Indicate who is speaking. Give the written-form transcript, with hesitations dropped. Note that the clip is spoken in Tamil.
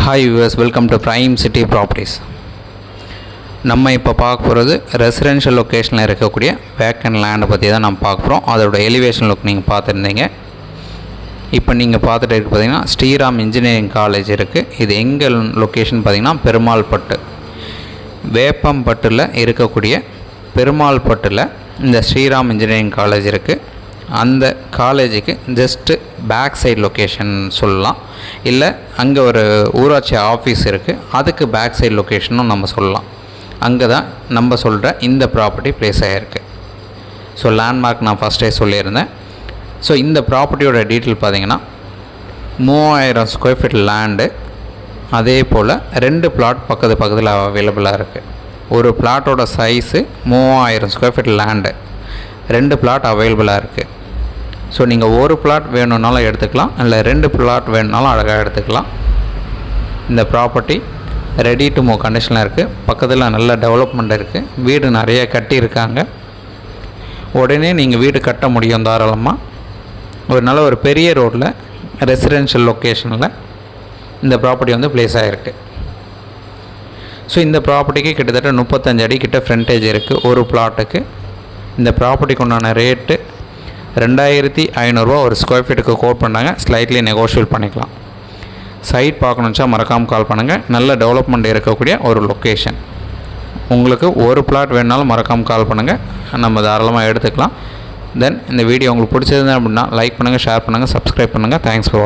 Speaker 1: Hi viewers, welcome to prime city properties. நம்ம இப்போ பார்க்க போகிறது ரெசிடென்ஷியல் லொக்கேஷனில் இருக்கக்கூடிய வேக்கன்ட் லேண்டை பற்றி தான் நம்ம பார்க்க போகிறோம். அதோட எலிவேஷன் லுக் நீங்கள் பார்த்துருந்தீங்க. இப்போ நீங்கள் பார்த்துட்டு இருக்க பார்த்தீங்கன்னா ஸ்ரீராம் இன்ஜினியரிங் காலேஜ் இருக்குது. இது எங்கே லொக்கேஷன் பார்த்திங்கன்னா பெருமாள்பட்டு, வேப்பம்பட்டில் இருக்கக்கூடிய பெருமாள்பட்டில் இந்த ஸ்ரீராம் இன்ஜினியரிங் காலேஜ் இருக்குது. அந்த காலேஜுக்கு ஜஸ்ட்டு பேக் சைடு லொக்கேஷன் சொல்லலாம், இல்லை அங்கே ஒரு ஊராட்சி ஆஃபீஸ் இருக்குது, அதுக்கு பேக் சைடு லொக்கேஷனும் நம்ம சொல்லலாம். அங்கே தான் நம்ம சொல்கிற இந்த ப்ராப்பர்ட்டி ப்ளேஸ் ஆகிருக்கு. ஸோ லேண்ட்மார்க் நான் ஃபஸ்ட்டே சொல்லியிருந்தேன். ஸோ இந்த ப்ராப்பர்ட்டியோட டீட்டெயில் பார்த்திங்கன்னா 3000 ஸ்கொயர் ஃபீட் லேண்டு, அதே போல் 2 பிளாட் பக்கத்தில் அவைலபிளாக இருக்குது. ஒரு பிளாட்டோட size 3000 square feet land, 2 plot அவைலபிளாக இருக்குது. ஸோ நீங்கள் ஒரு பிளாட் வேணும்னாலும் எடுத்துக்கலாம், இல்லை 2 பிளாட் வேணுனாலும் அழகாக எடுத்துக்கலாம். இந்த ப்ராப்பர்ட்டி ரெடி டு மூவ் கண்டிஷனில் இருக்குது. பக்கத்தில் நல்ல டெவலப்மெண்ட் இருக்குது, வீடு நிறைய கட்டியிருக்காங்க. உடனே நீங்கள் வீடு கட்ட முடியும் தாராளமாக. ஒரு நல்ல ஒரு பெரிய ரோட்டில் ரெசிடென்ஷியல் லொக்கேஷனில் இந்த ப்ராப்பர்ட்டி வந்து ப்ளேஸ் ஆகிருக்கு. ஸோ இந்த ப்ராப்பர்ட்டிக்கு கிட்டத்தட்ட 35 அடி கிட்ட ஃப்ரண்டேஜ் இருக்குது ஒரு பிளாட்டுக்கு. இந்த ப்ராப்பர்ட்டிக்கு உண்டான ரேட்டு 2500 ஒரு ஸ்கொயர் ஃபீட்டுக்கு கோட் பண்ணாங்க. ஸ்லைட்லி நெகோஷியேட் பண்ணிக்கலாம். சைட் பார்க்கணுச்சா மறக்காமல் கால் பண்ணுங்கள். நல்ல டெவலப்மெண்ட் இருக்கக்கூடிய ஒரு லொக்கேஷன். உங்களுக்கு ஒரு பிளாட் வேணுனாலும் மறக்காமல் கால் பண்ணுங்கள், நம்ம தாராளமாக எடுத்துக்கலாம். தென் இந்த வீடியோ உங்களுக்கு பிடிச்சது அப்படின்னா லைக் பண்ணுங்கள், ஷேர் பண்ணுங்கள், சப்ஸ்கிரைப் பண்ணுங்கள். Thanks for